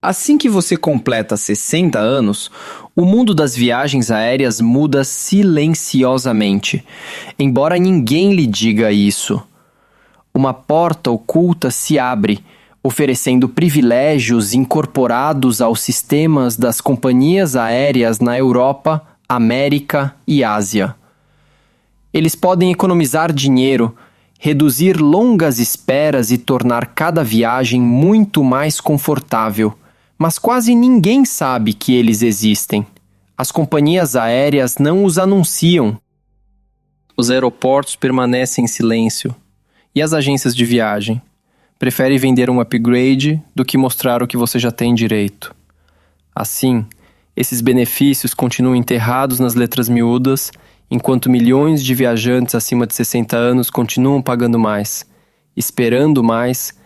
Assim que você completa 60 anos, o mundo das viagens aéreas muda silenciosamente, embora ninguém lhe diga isso. Uma porta oculta se abre, oferecendo privilégios incorporados aos sistemas das companhias aéreas na Europa, América e Ásia. Eles podem economizar dinheiro, reduzir longas esperas e tornar cada viagem muito mais confortável. Mas quase ninguém sabe que eles existem. As companhias aéreas não os anunciam. Os aeroportos permanecem em silêncio. E as agências de viagem? Preferem vender um upgrade do que mostrar o que você já tem direito. Assim, esses benefícios continuam enterrados nas letras miúdas, enquanto milhões de viajantes acima de 60 anos continuam pagando mais, esperando mais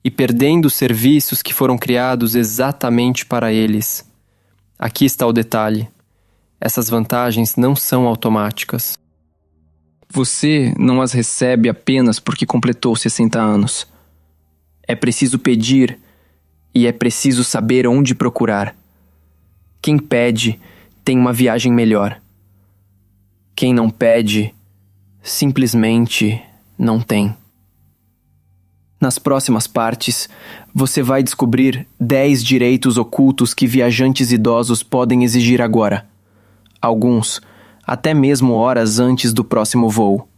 e perdendo os serviços que foram criados exatamente para eles. Aqui está o detalhe. Essas vantagens não são automáticas. Você não as recebe apenas porque completou 60 anos. É preciso pedir e é preciso saber onde procurar. Quem pede tem uma viagem melhor. Quem não pede, simplesmente não tem. Nas próximas partes, você vai descobrir 10 direitos ocultos que viajantes idosos podem exigir agora. Alguns, até mesmo horas antes do próximo voo.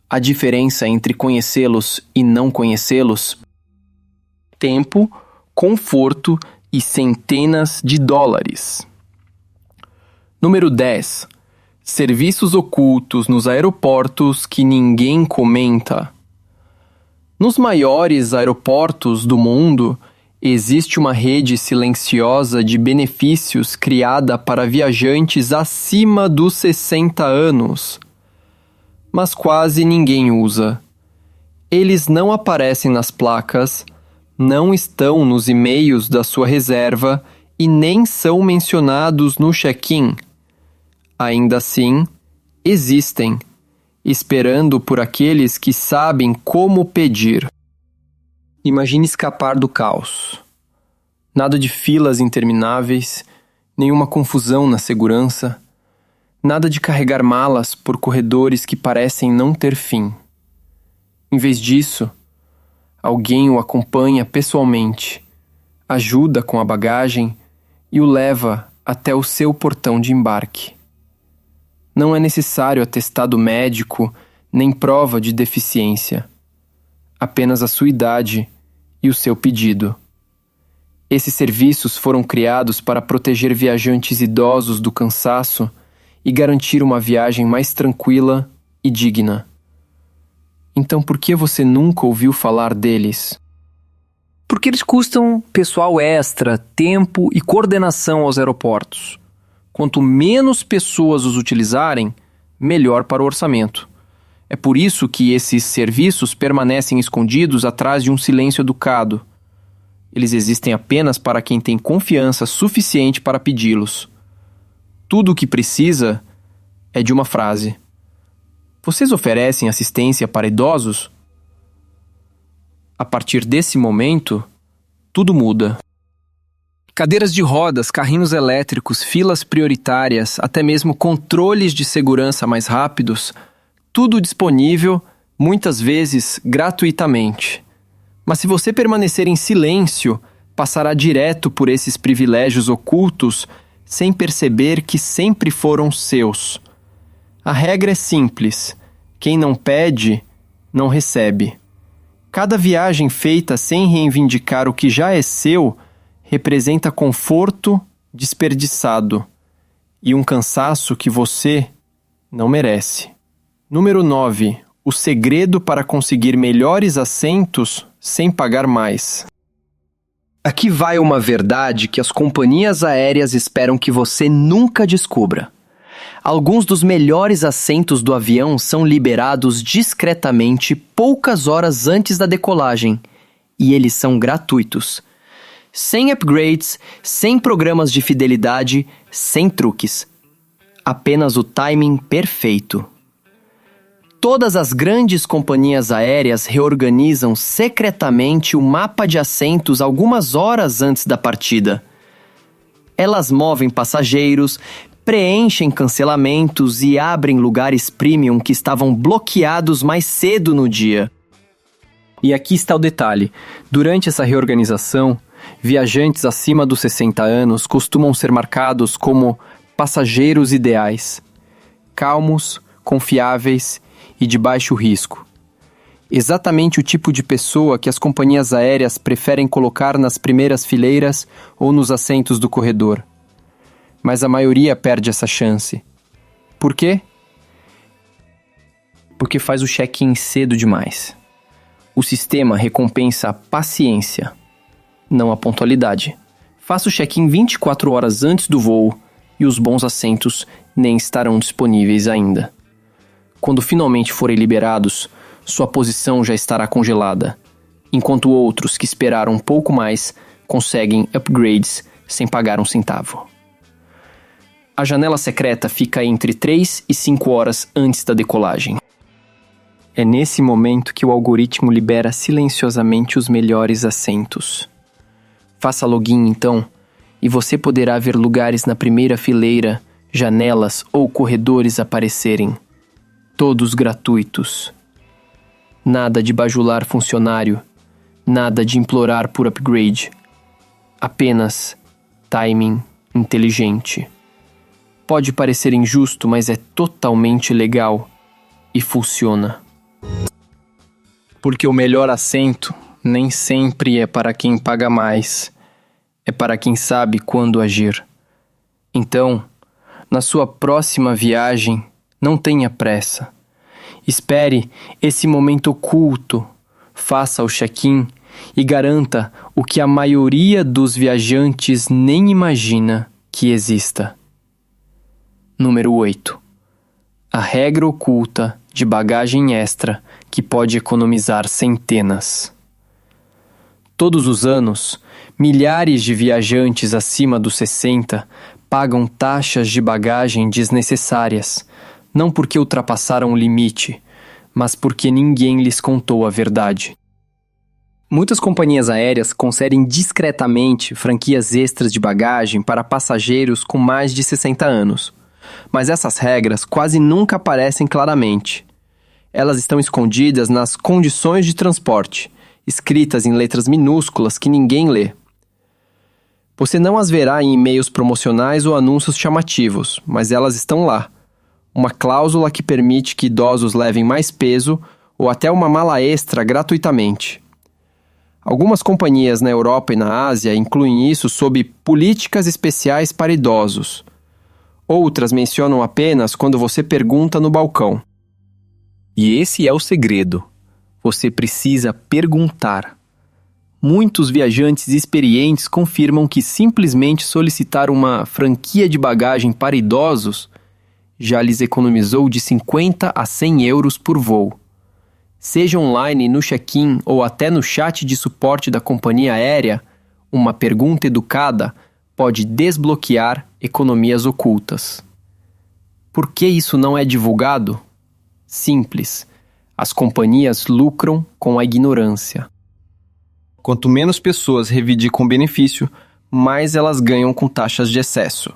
A diferença entre conhecê-los e não conhecê-los: tempo, conforto e centenas de dólares. Número 10. Serviços ocultos nos aeroportos que ninguém comenta. Nos maiores aeroportos do mundo, existe uma rede silenciosa de benefícios criada para viajantes acima dos 60 anos. Mas quase ninguém usa. Eles não aparecem nas placas, não estão nos e-mails da sua reserva e nem são mencionados no check-in. Ainda assim, existem, esperando por aqueles que sabem como pedir. Imagine escapar do caos. Nada de filas intermináveis, nenhuma confusão na segurança, nada de carregar malas por corredores que parecem não ter fim. Em vez disso, alguém o acompanha pessoalmente, ajuda com a bagagem e o leva até o seu portão de embarque. Não é necessário atestado médico nem prova de deficiência. Apenas a sua idade e o seu pedido. Esses serviços foram criados para proteger viajantes idosos do cansaço e garantir uma viagem mais tranquila e digna. Então por que você nunca ouviu falar deles? Porque eles custam pessoal extra, tempo e coordenação aos aeroportos. Quanto menos pessoas os utilizarem, melhor para o orçamento. É por isso que esses serviços permanecem escondidos atrás de um silêncio educado. Eles existem apenas para quem tem confiança suficiente para pedi-los. Tudo o que precisa é de uma frase. Vocês oferecem assistência para idosos? A partir desse momento, tudo muda. Cadeiras de rodas, carrinhos elétricos, filas prioritárias, até mesmo controles de segurança mais rápidos, tudo disponível, muitas vezes gratuitamente. Mas se você permanecer em silêncio, passará direto por esses privilégios ocultos sem perceber que sempre foram seus. A regra é simples: quem não pede, não recebe. Cada viagem feita sem reivindicar o que já é seu representa conforto desperdiçado e um cansaço que você não merece. Número 9. O segredo para conseguir melhores assentos sem pagar mais. Aqui vai uma verdade que as companhias aéreas esperam que você nunca descubra. Alguns dos melhores assentos do avião são liberados discretamente poucas horas antes da decolagem, e eles são gratuitos. Sem upgrades, sem programas de fidelidade, sem truques. Apenas o timing perfeito. Todas as grandes companhias aéreas reorganizam secretamente o mapa de assentos algumas horas antes da partida. Elas movem passageiros, preenchem cancelamentos e abrem lugares premium que estavam bloqueados mais cedo no dia. E aqui está o detalhe: durante essa reorganização, viajantes acima dos 60 anos costumam ser marcados como passageiros ideais, calmos, confiáveis e de baixo risco. Exatamente o tipo de pessoa que as companhias aéreas preferem colocar nas primeiras fileiras ou nos assentos do corredor. Mas a maioria perde essa chance. Por quê? Porque faz o check-in cedo demais. O sistema recompensa a paciência, não a pontualidade. Faça o check-in 24 horas antes do voo e os bons assentos nem estarão disponíveis ainda. Quando finalmente forem liberados, sua posição já estará congelada, enquanto outros que esperaram um pouco mais conseguem upgrades sem pagar um centavo. A janela secreta fica entre 3 e 5 horas antes da decolagem. É nesse momento que o algoritmo libera silenciosamente os melhores assentos. Faça login então, e você poderá ver lugares na primeira fileira, janelas ou corredores aparecerem. Todos gratuitos. Nada de bajular funcionário, nada de implorar por upgrade. Apenas timing inteligente. Pode parecer injusto, mas é totalmente legal e funciona. Porque o melhor assento nem sempre é para quem paga mais, é para quem sabe quando agir. Então, na sua próxima viagem, não tenha pressa. Espere esse momento oculto, faça o check-in e garanta o que a maioria dos viajantes nem imagina que exista. Número 8. A regra oculta de bagagem extra que pode economizar centenas. Todos os anos, milhares de viajantes acima dos 60 pagam taxas de bagagem desnecessárias, não porque ultrapassaram o limite, mas porque ninguém lhes contou a verdade. Muitas companhias aéreas concedem discretamente franquias extras de bagagem para passageiros com mais de 60 anos, mas essas regras quase nunca aparecem claramente. Elas estão escondidas nas condições de transporte, escritas em letras minúsculas que ninguém lê. Você não as verá em e-mails promocionais ou anúncios chamativos, mas elas estão lá. Uma cláusula que permite que idosos levem mais peso ou até uma mala extra gratuitamente. Algumas companhias na Europa e na Ásia incluem isso sob políticas especiais para idosos. Outras mencionam apenas quando você pergunta no balcão. E esse é o segredo. Você precisa perguntar. Muitos viajantes experientes confirmam que simplesmente solicitar uma franquia de bagagem para idosos já lhes economizou de 50 a 100 euros por voo. Seja online no check-in ou até no chat de suporte da companhia aérea, uma pergunta educada pode desbloquear economias ocultas. Por que isso não é divulgado? Simples. As companhias lucram com a ignorância. Quanto menos pessoas reivindicam benefício, mais elas ganham com taxas de excesso.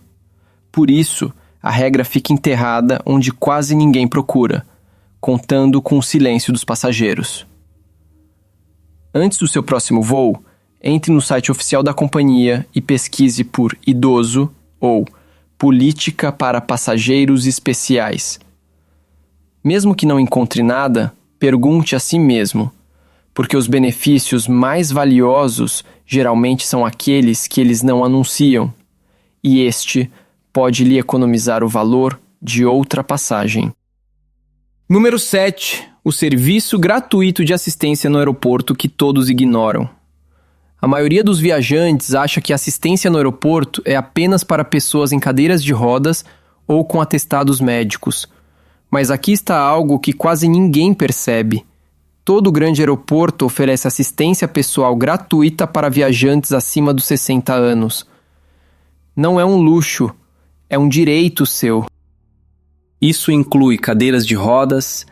Por isso, a regra fica enterrada onde quase ninguém procura, contando com o silêncio dos passageiros. Antes do seu próximo voo, entre no site oficial da companhia e pesquise por idoso ou política para passageiros especiais. Mesmo que não encontre nada, pergunte a si mesmo, porque os benefícios mais valiosos geralmente são aqueles que eles não anunciam, e este pode lhe economizar o valor de outra passagem. Número 7. O serviço gratuito de assistência no aeroporto que todos ignoram. A maioria dos viajantes acha que a assistência no aeroporto é apenas para pessoas em cadeiras de rodas ou com atestados médicos. Mas aqui está algo que quase ninguém percebe. Todo grande aeroporto oferece assistência pessoal gratuita para viajantes acima dos 60 anos. Não é um luxo, é um direito seu. Isso inclui cadeiras de rodas,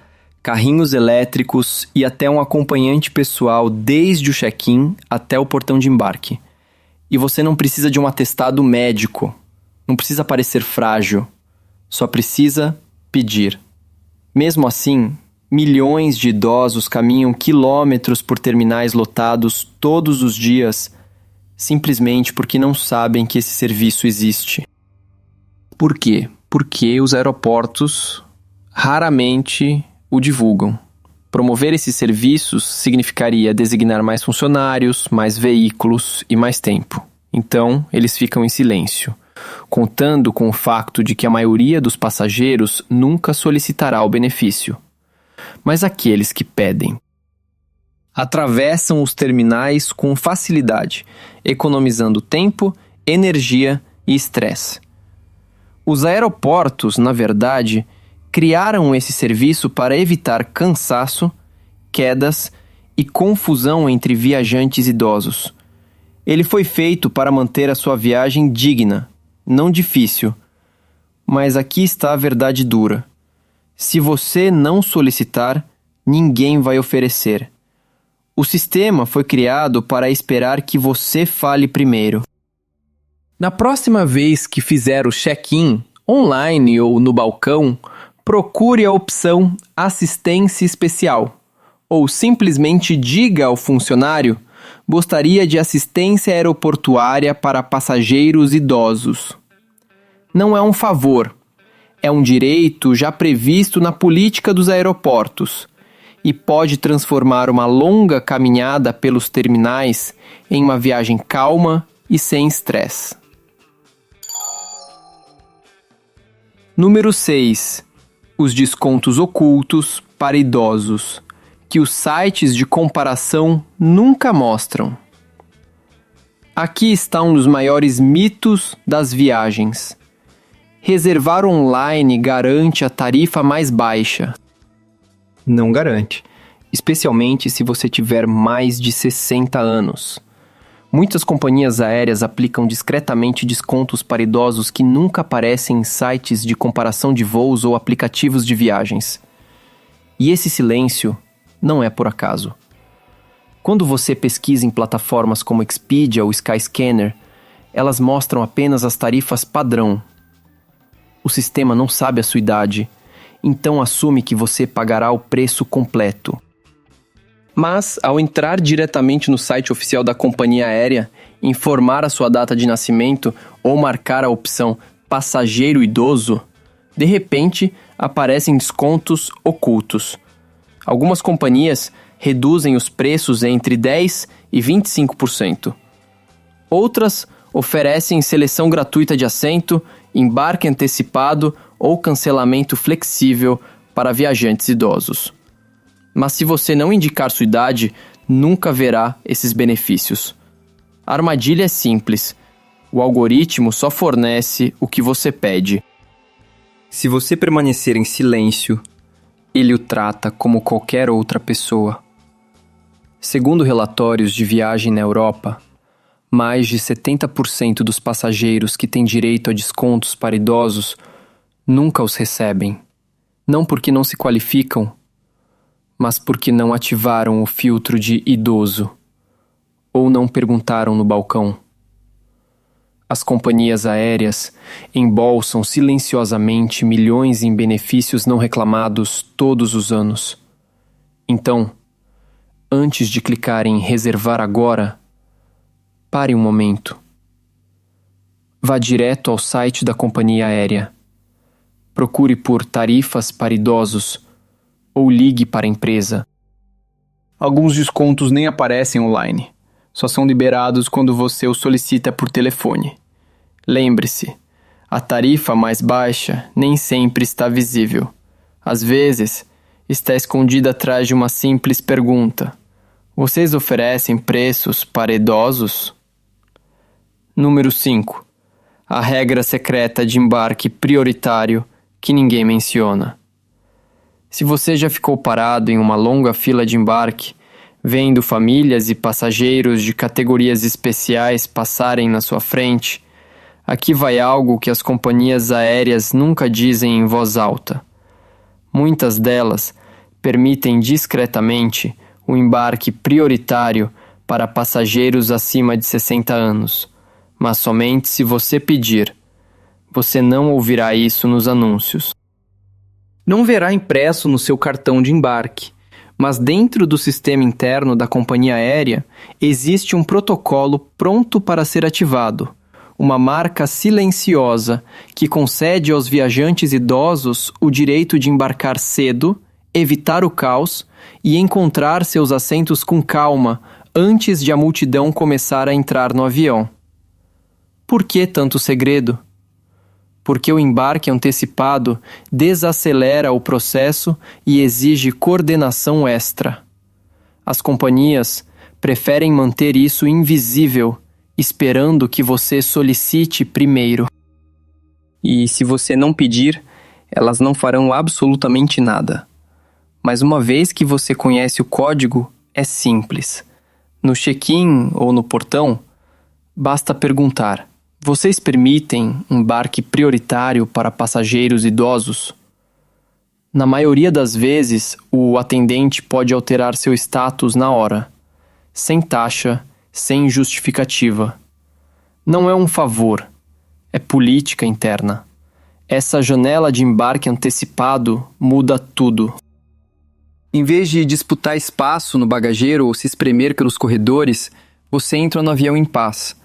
carrinhos elétricos e até um acompanhante pessoal desde o check-in até o portão de embarque. E você não precisa de um atestado médico, não precisa parecer frágil, só precisa pedir. Mesmo assim, milhões de idosos caminham quilômetros por terminais lotados todos os dias, simplesmente porque não sabem que esse serviço existe. Por quê? Porque os aeroportos raramente o divulgam. Promover esses serviços significaria designar mais funcionários, mais veículos e mais tempo. Então, eles ficam em silêncio, contando com o fato de que a maioria dos passageiros nunca solicitará o benefício. Mas aqueles que pedem atravessam os terminais com facilidade, economizando tempo, energia e estresse. Os aeroportos, na verdade, criaram esse serviço para evitar cansaço, quedas e confusão entre viajantes idosos. Ele foi feito para manter a sua viagem digna, não difícil. Mas aqui está a verdade dura. Se você não solicitar, ninguém vai oferecer. O sistema foi criado para esperar que você fale primeiro. Na próxima vez que fizer o check-in, online ou no balcão, procure a opção Assistência Especial, ou simplesmente diga ao funcionário: gostaria de assistência aeroportuária para passageiros idosos. Não é um favor, é um direito já previsto na política dos aeroportos e pode transformar uma longa caminhada pelos terminais em uma viagem calma e sem estresse. Número 6. Os descontos ocultos para idosos, que os sites de comparação nunca mostram. Aqui está um dos maiores mitos das viagens. Reservar online garante a tarifa mais baixa. Não garante, especialmente se você tiver mais de 60 anos. Muitas companhias aéreas aplicam discretamente descontos para idosos que nunca aparecem em sites de comparação de voos ou aplicativos de viagens. E esse silêncio não é por acaso. Quando você pesquisa em plataformas como Expedia ou Skyscanner, elas mostram apenas as tarifas padrão. O sistema não sabe a sua idade, então assume que você pagará o preço completo. Mas, ao entrar diretamente no site oficial da companhia aérea, informar a sua data de nascimento ou marcar a opção passageiro idoso, de repente aparecem descontos ocultos. Algumas companhias reduzem os preços entre 10% e 25%. Outras oferecem seleção gratuita de assento, embarque antecipado ou cancelamento flexível para viajantes idosos. Mas se você não indicar sua idade, nunca verá esses benefícios. A armadilha é simples. O algoritmo só fornece o que você pede. Se você permanecer em silêncio, ele o trata como qualquer outra pessoa. Segundo relatórios de viagem na Europa, mais de 70% dos passageiros que têm direito a descontos para idosos nunca os recebem. Não porque não se qualificam, mas porque não ativaram o filtro de idoso ou não perguntaram no balcão. As companhias aéreas embolsam silenciosamente milhões em benefícios não reclamados todos os anos. Então, antes de clicar em reservar agora, pare um momento. Vá direto ao site da companhia aérea. Procure por tarifas para idosos ou ligue para a empresa. Alguns descontos nem aparecem online. Só são liberados quando você o solicita por telefone. Lembre-se, a tarifa mais baixa nem sempre está visível. Às vezes, está escondida atrás de uma simples pergunta: vocês oferecem preços para idosos? Número 5. A regra secreta de embarque prioritário que ninguém menciona. Se você já ficou parado em uma longa fila de embarque, vendo famílias e passageiros de categorias especiais passarem na sua frente, aqui vai algo que as companhias aéreas nunca dizem em voz alta. Muitas delas permitem discretamente o embarque prioritário para passageiros acima de 60 anos, mas somente se você pedir. Você não ouvirá isso nos anúncios. Não verá impresso no seu cartão de embarque, mas dentro do sistema interno da companhia aérea existe um protocolo pronto para ser ativado, uma marca silenciosa que concede aos viajantes idosos o direito de embarcar cedo, evitar o caos e encontrar seus assentos com calma antes de a multidão começar a entrar no avião. Por que tanto segredo? Porque o embarque antecipado desacelera o processo e exige coordenação extra. As companhias preferem manter isso invisível, esperando que você solicite primeiro. E se você não pedir, elas não farão absolutamente nada. Mas uma vez que você conhece o código, é simples. No check-in ou no portão, basta perguntar: vocês permitem embarque prioritário para passageiros idosos? Na maioria das vezes, o atendente pode alterar seu status na hora, sem taxa, sem justificativa. Não é um favor, é política interna. Essa janela de embarque antecipado muda tudo. Em vez de disputar espaço no bagageiro ou se espremer pelos corredores, você entra no avião em paz.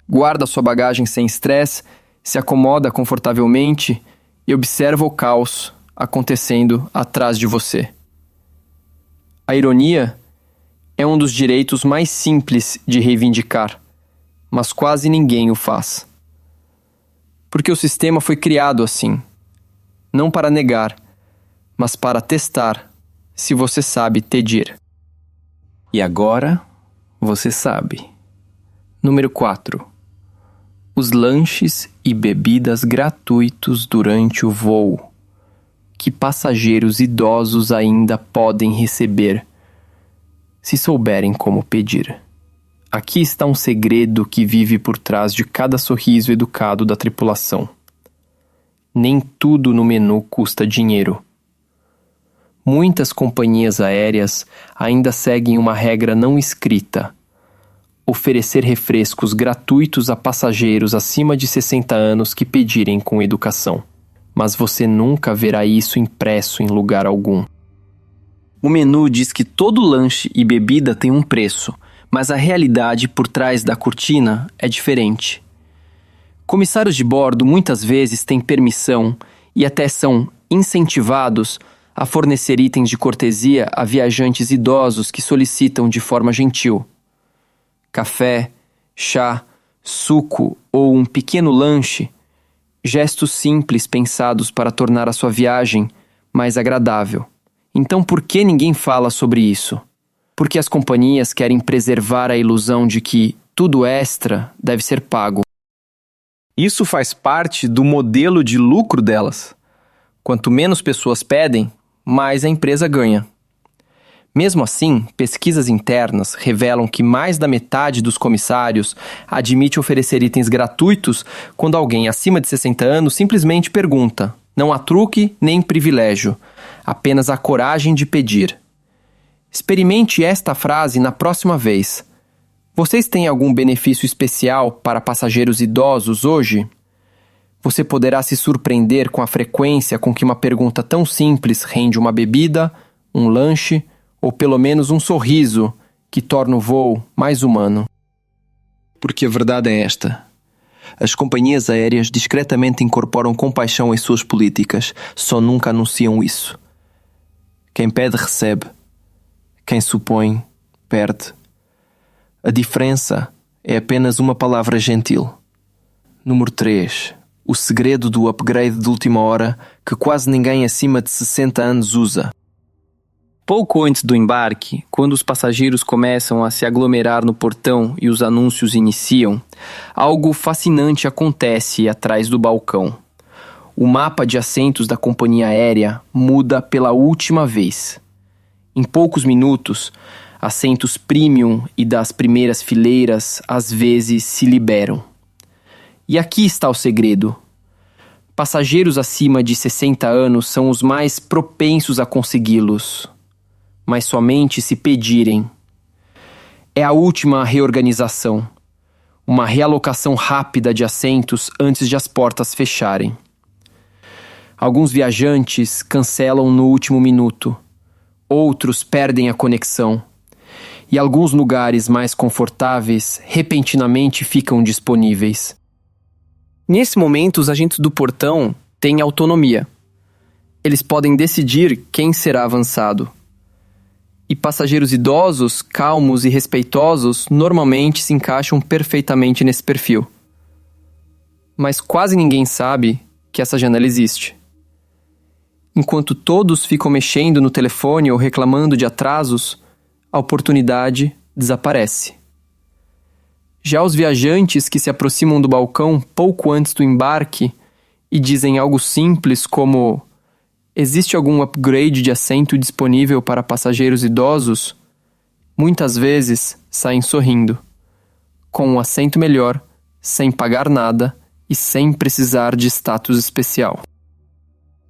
Guarda sua bagagem sem estresse, se acomoda confortavelmente e observa o caos acontecendo atrás de você. A ironia é um dos direitos mais simples de reivindicar, mas quase ninguém o faz. Porque o sistema foi criado assim, não para negar, mas para testar se você sabe pedir. E agora você sabe. Número 4. Os lanches e bebidas gratuitos durante o voo, que passageiros idosos ainda podem receber, se souberem como pedir. Aqui está um segredo que vive por trás de cada sorriso educado da tripulação. Nem tudo no menu custa dinheiro. Muitas companhias aéreas ainda seguem uma regra não escrita: oferecer refrescos gratuitos a passageiros acima de 60 anos que pedirem com educação. Mas você nunca verá isso impresso em lugar algum. O menu diz que todo lanche e bebida tem um preço, mas a realidade por trás da cortina é diferente. Comissários de bordo muitas vezes têm permissão e até são incentivados a fornecer itens de cortesia a viajantes idosos que solicitam de forma gentil. Café, chá, suco ou um pequeno lanche, gestos simples pensados para tornar a sua viagem mais agradável. Então por que ninguém fala sobre isso? Porque as companhias querem preservar a ilusão de que tudo extra deve ser pago. Isso faz parte do modelo de lucro delas. Quanto menos pessoas pedem, mais a empresa ganha. Mesmo assim, pesquisas internas revelam que mais da metade dos comissários admite oferecer itens gratuitos quando alguém acima de 60 anos simplesmente pergunta. Não há truque nem privilégio, apenas a coragem de pedir. Experimente esta frase na próxima vez. Vocês têm algum benefício especial para passageiros idosos hoje? Você poderá se surpreender com a frequência com que uma pergunta tão simples rende uma bebida, um lanche ou pelo menos um sorriso que torna o voo mais humano. Porque a verdade é esta: as companhias aéreas discretamente incorporam compaixão em suas políticas, só nunca anunciam isso. Quem pede, recebe. Quem supõe, perde. A diferença é apenas uma palavra gentil. Número 3. O segredo do upgrade de última hora que quase ninguém acima de 60 anos usa. Pouco antes do embarque, quando os passageiros começam a se aglomerar no portão e os anúncios iniciam, algo fascinante acontece atrás do balcão. O mapa de assentos da companhia aérea muda pela última vez. Em poucos minutos, assentos premium e das primeiras fileiras às vezes se liberam. E aqui está o segredo. Passageiros acima de 60 anos são os mais propensos a consegui-los. mas somente se pedirem. É a última reorganização, uma realocação rápida de assentos antes de as portas fecharem. Alguns viajantes cancelam no último minuto, outros perdem a conexão, e alguns lugares mais confortáveis repentinamente ficam disponíveis. Nesse momento, os agentes do portão têm autonomia. Eles podem decidir quem será avançado. E passageiros idosos, calmos e respeitosos normalmente se encaixam perfeitamente nesse perfil. Mas quase ninguém sabe que essa janela existe. Enquanto todos ficam mexendo no telefone ou reclamando de atrasos, a oportunidade desaparece. Já os viajantes que se aproximam do balcão pouco antes do embarque e dizem algo simples como: existe algum upgrade de assento disponível para passageiros idosos? Muitas vezes saem sorrindo, com um assento melhor, sem pagar nada e sem precisar de status especial.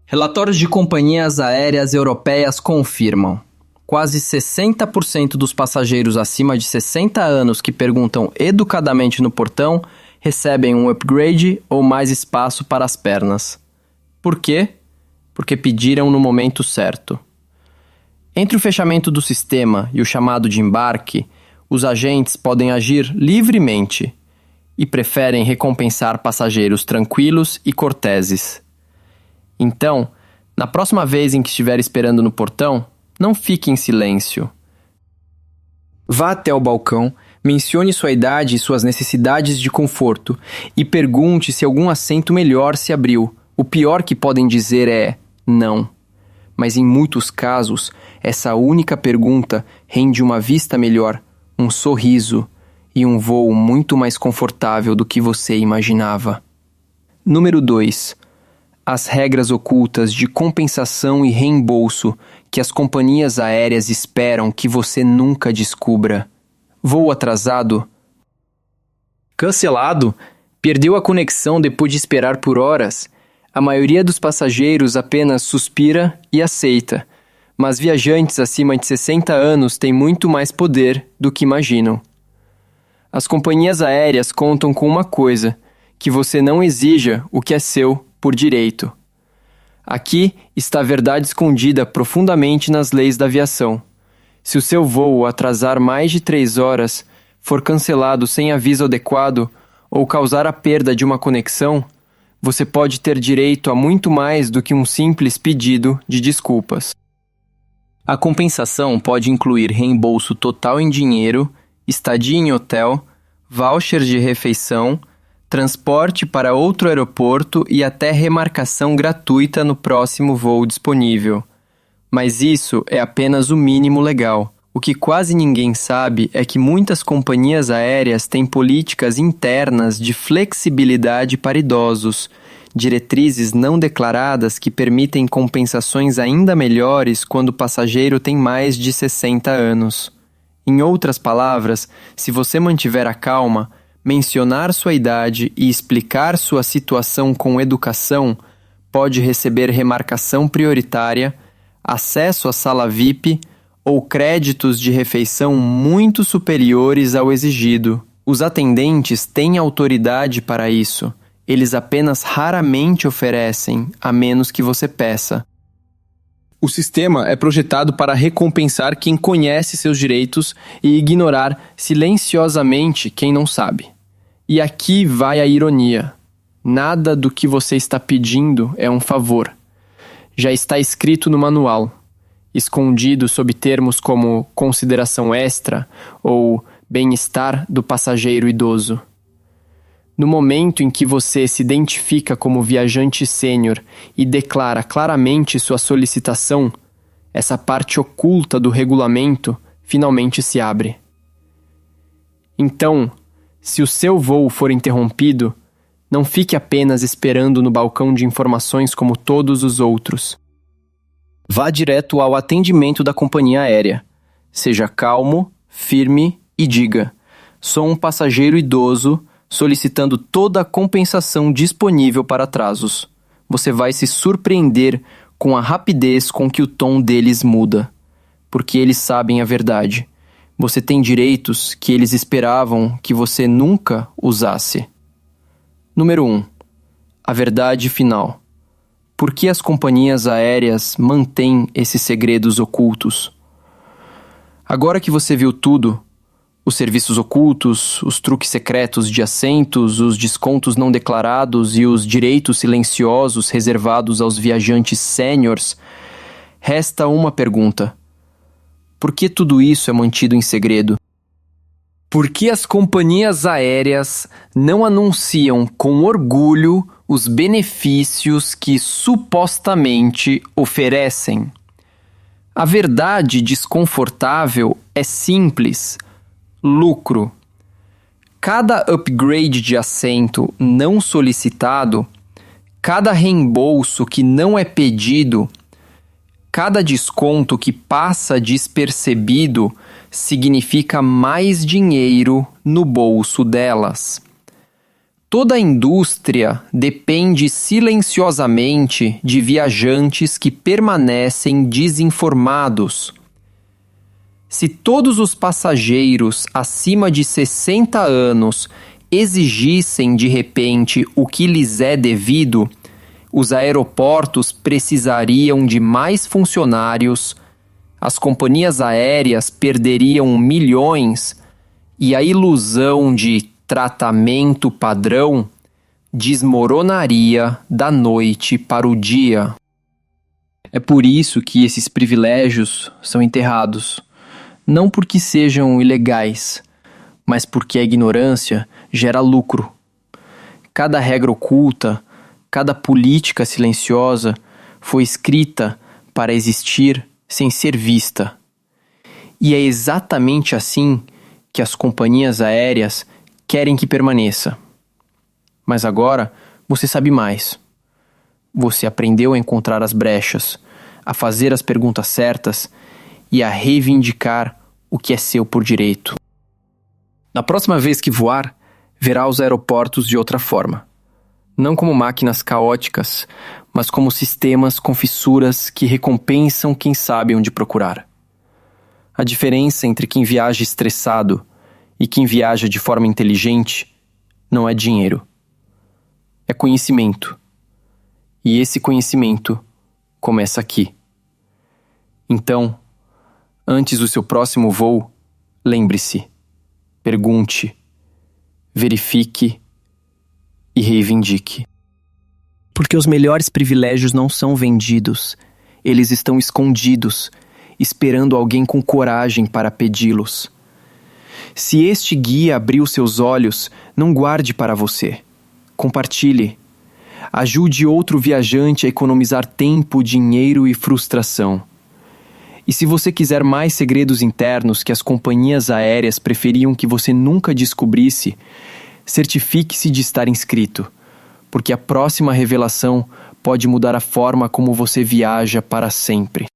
Relatórios de companhias aéreas europeias confirmam: quase 60% dos passageiros acima de 60 anos que perguntam educadamente no portão recebem um upgrade ou mais espaço para as pernas. Por quê? Porque pediram no momento certo. Entre o fechamento do sistema e o chamado de embarque, os agentes podem agir livremente e preferem recompensar passageiros tranquilos e corteses. Então, na próxima vez em que estiver esperando no portão, não fique em silêncio. Vá até o balcão, mencione sua idade e suas necessidades de conforto e pergunte se algum assento melhor se abriu. O pior que podem dizer é não. Mas em muitos casos, essa única pergunta rende uma vista melhor, um sorriso e um voo muito mais confortável do que você imaginava. Número 2. As regras ocultas de compensação e reembolso que as companhias aéreas esperam que você nunca descubra. Voo atrasado? Cancelado? Perdeu a conexão depois de esperar por horas? A maioria dos passageiros apenas suspira e aceita, mas viajantes acima de 60 anos têm muito mais poder do que imaginam. As companhias aéreas contam com uma coisa: que você não exija o que é seu por direito. Aqui está a verdade escondida profundamente nas leis da aviação. Se o seu voo atrasar mais de 3 horas, for cancelado sem aviso adequado ou causar a perda de uma conexão, você pode ter direito a muito mais do que um simples pedido de desculpas. A compensação pode incluir reembolso total em dinheiro, estadia em hotel, voucher de refeição, transporte para outro aeroporto e até remarcação gratuita no próximo voo disponível. Mas isso é apenas o mínimo legal. O que quase ninguém sabe é que muitas companhias aéreas têm políticas internas de flexibilidade para idosos, diretrizes não declaradas que permitem compensações ainda melhores quando o passageiro tem mais de 60 anos. Em outras palavras, se você mantiver a calma, mencionar sua idade e explicar sua situação com educação, pode receber remarcação prioritária, acesso à sala VIP ou créditos de refeição muito superiores ao exigido. Os atendentes têm autoridade para isso. Eles apenas raramente oferecem, a menos que você peça. O sistema é projetado para recompensar quem conhece seus direitos e ignorar silenciosamente quem não sabe. E aqui vai a ironia. Nada do que você está pedindo é um favor. Já está escrito no manual, escondido sob termos como consideração extra ou bem-estar do passageiro idoso. No momento em que você se identifica como viajante sênior e declara claramente sua solicitação, essa parte oculta do regulamento finalmente se abre. Então, se o seu voo for interrompido, não fique apenas esperando no balcão de informações como todos os outros. Vá direto ao atendimento da companhia aérea. Seja calmo, firme e diga: sou um passageiro idoso solicitando toda a compensação disponível para atrasos. Você vai se surpreender com a rapidez com que o tom deles muda. porque eles sabem a verdade. Você tem direitos que eles esperavam que você nunca usasse. Número 1. A verdade final. Por que as companhias aéreas mantêm esses segredos ocultos? Agora que você viu tudo, os serviços ocultos, os truques secretos de assentos, os descontos não declarados e os direitos silenciosos reservados aos viajantes sêniors, resta uma pergunta. Por que tudo isso é mantido em segredo? Por que as companhias aéreas não anunciam com orgulho os benefícios que supostamente oferecem? A verdade desconfortável é simples: lucro. Cada upgrade de assento não solicitado, cada reembolso que não é pedido, cada desconto que passa despercebido significa mais dinheiro no bolso delas. Toda a indústria depende silenciosamente de viajantes que permanecem desinformados. Se todos os passageiros acima de 60 anos exigissem de repente o que lhes é devido, os aeroportos precisariam de mais funcionários, as companhias aéreas perderiam milhões e a ilusão de tratamento padrão desmoronaria da noite para o dia. É por isso que esses privilégios são enterrados, não porque sejam ilegais, mas porque a ignorância gera lucro. Cada regra oculta, cada política silenciosa foi escrita para existir sem ser vista. E é exatamente assim que as companhias aéreas querem que permaneça. Mas agora você sabe mais. Você aprendeu a encontrar as brechas, a fazer as perguntas certas e a reivindicar o que é seu por direito. Na próxima vez que voar, verá os aeroportos de outra forma. Não como máquinas caóticas, mas como sistemas com fissuras que recompensam quem sabe onde procurar. A diferença entre quem viaja estressado e quem viaja de forma inteligente não é dinheiro. É conhecimento. E esse conhecimento começa aqui. Então, antes do seu próximo voo, lembre-se, pergunte, verifique e reivindique. Porque os melhores privilégios não são vendidos, eles estão escondidos, esperando alguém com coragem para pedi-los. Se este guia abriu seus olhos, não guarde para você. Compartilhe. Ajude outro viajante a economizar tempo, dinheiro e frustração. E se você quiser mais segredos internos que as companhias aéreas preferiam que você nunca descobrisse, certifique-se de estar inscrito, porque a próxima revelação pode mudar a forma como você viaja para sempre.